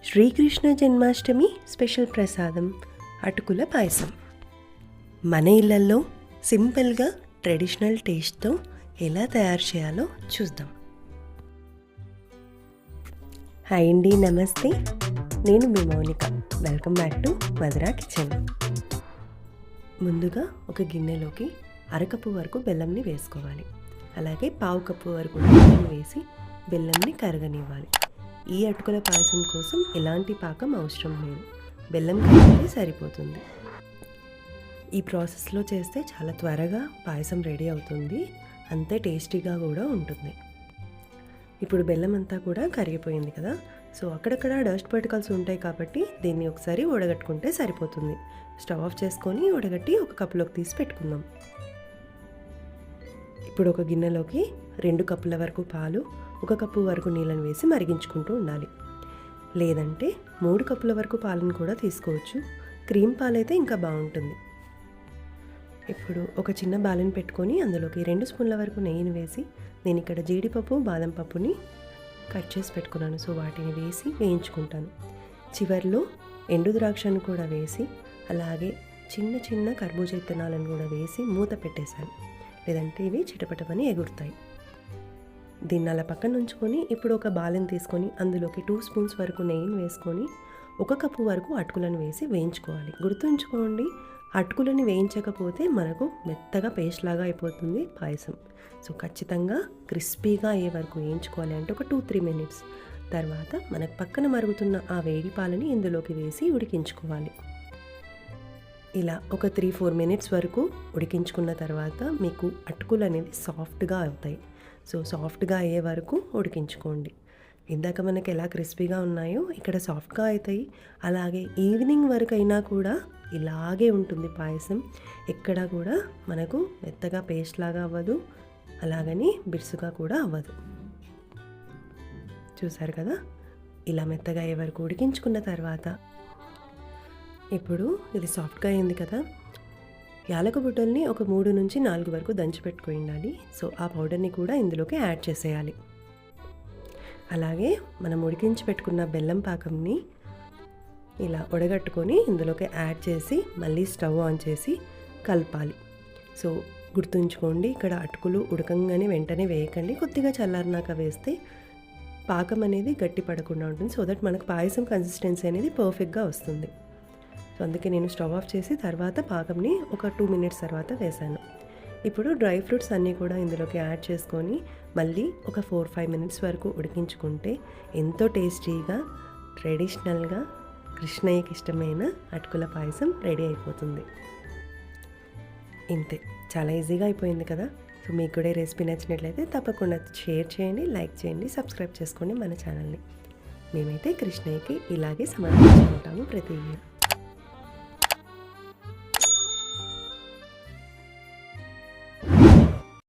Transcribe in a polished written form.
Srikrishna Janmashtami special ప్రసాదం అటుకుల పాయసం. మన ఇళ్లలో సింపుల్గా ట్రెడిషనల్ టేస్ట్తో ఎలా తయారు చేయాలో చూద్దాం. హాయ్ అండి, నమస్తే. నేను మీ Mounika. Welcome back to Madhura kitchen. ముందుగా ఒక గిన్నెలోకి అరకప్పు వరకు బెల్లంని వేసుకోవాలి. అలాగే పావు కప్పు వరకు నీళ్ళని వేసి బెల్లంని కరగనివ్వాలి. ఈ అటుకుల పాయసం కోసం ఎలాంటి పాకం అవసరం లేదు, బెల్లం కరిగితే సరిపోతుంది. ఈ ప్రాసెస్లో చేస్తే చాలా త్వరగా పాయసం రెడీ అవుతుంది, అంతే టేస్టీగా కూడా ఉంటుంది. ఇప్పుడు బెల్లం అంతా కూడా కరిగిపోయింది కదా, సో అక్కడక్కడ డస్ట్ పార్టికల్స్ ఉంటాయి కాబట్టి దీన్ని ఒకసారి వడగట్టుకుంటే సరిపోతుంది. స్టవ్ ఆఫ్ చేసుకొని వడగట్టి ఒక కప్పులోకి తీసి పెట్టుకుందాం. ఇప్పుడు ఒక గిన్నెలోకి 2 కప్పుల వరకు పాలు, 1 కప్పు వరకు నీళ్ళని వేసి మరిగించుకుంటూ ఉండాలి. లేదంటే 3 కప్పుల వరకు పాలను కూడా తీసుకోవచ్చు. క్రీమ్ పాలైతే ఇంకా బాగుంటుంది. ఇప్పుడు ఒక చిన్న బాలెని పెట్టుకొని అందులోకి 2 స్పూన్ల వరకు నెయ్యిని వేసి, నేను ఇక్కడ జీడిపప్పు బాదం పప్పుని కట్ చేసి పెట్టుకున్నాను, సో వాటిని వేసి వేయించుకుంటాను. చివర్లో ఎండు ద్రాక్షను కూడా వేసి, అలాగే చిన్న చిన్న కర్బూజా విత్తనాలను కూడా వేసి మూత పెట్టేశాను, లేదంటే ఇవి చిటపటమని ఎగురుతాయి. దీన్ని అలా పక్కన ఉంచుకొని ఇప్పుడు ఒక బాలెని తీసుకొని అందులోకి 2 స్పూన్స్ వరకు నెయ్యిని వేసుకొని 1 కప్పు వరకు అటుకులను వేసి వేయించుకోవాలి. గుర్తుంచుకోండి, అటుకులని వేయించకపోతే మనకు మెత్తగా పేస్ట్ లాగా అయిపోతుంది పాయసం. సో ఖచ్చితంగా క్రిస్పీగా అయ్యే వరకు వేయించుకోవాలి. అంటే ఒక 2-3 మినిట్స్ తర్వాత మనకు పక్కన మరుగుతున్న ఆ వేడి పాలని ఇందులోకి వేసి ఉడికించుకోవాలి. ఇలా ఒక 3-4 మినిట్స్ వరకు ఉడికించుకున్న తర్వాత మీకు అటుకులు అనేది సాఫ్ట్గా అవుతాయి. సో సాఫ్ట్గా అయ్యే వరకు ఉడికించుకోండి. ఇందాక మనకి ఎలా క్రిస్పీగా ఉన్నాయో ఇక్కడ సాఫ్ట్గా అవుతాయి. అలాగే ఈవినింగ్ వరకు అయినా కూడా ఇలాగే ఉంటుంది పాయసం. ఎక్కడ కూడా మనకు మెత్తగా పేస్ట్ లాగా అవ్వదు, అలాగని బిర్సుగా కూడా అవ్వదు. చూసారు కదా, ఇలా మెత్తగా అయ్యే వరకు ఉడికించుకున్న తర్వాత ఇప్పుడు ఇది సాఫ్ట్గా అయింది కదా, యాలక బుడ్డల్ని ఒక 3 నుంచి 4 వరకు దంచి పెట్టుకుని ఉండాలి. సో ఆ పౌడర్ని కూడా ఇందులోకి యాడ్ చేసేయాలి. అలాగే మనం ఉడికించి పెట్టుకున్న బెల్లం పాకంని ఇలా వడగట్టుకొని ఇందులోకి యాడ్ చేసి మళ్ళీ స్టవ్ ఆన్ చేసి కలపాలి. సో గుర్తుంచుకోండి, ఇక్కడ అటుకులు ఉడకంగానే వెంటనే వేయకండి, కొద్దిగా చల్లారినాక వేస్తే పాకం అనేది గట్టి పడకుండా ఉంటుంది. సో దట్ మనకు పాయసం కన్సిస్టెన్సీ అనేది పర్ఫెక్ట్గా వస్తుంది. సో అందుకే నేను స్టవ్ ఆఫ్ చేసి తర్వాత పాకంని ఒక 2 మినిట్స్ తర్వాత వేశాను. ఇప్పుడు డ్రై ఫ్రూట్స్ అన్నీ కూడా ఇందులోకి యాడ్ చేసుకొని మళ్ళీ ఒక 4-5 మినిట్స్ వరకు ఉడికించుకుంటే ఎంతో టేస్టీగా ట్రెడిషనల్గా కృష్ణయ్యకి ఇష్టమైన అటుకుల పాయసం రెడీ అయిపోతుంది. ఇంతే, చాలా ఈజీగా అయిపోయింది కదా. సో మీకు కూడా ఈ రెసిపీ నచ్చినట్లయితే తప్పకుండా షేర్ చేయండి, లైక్ చేయండి, సబ్స్క్రైబ్ చేసుకోండి మన ఛానల్ని. మేమైతే కృష్ణయ్యకి ఇలాగే సమర్పించుకుంటాము ప్రతి ఇయర్.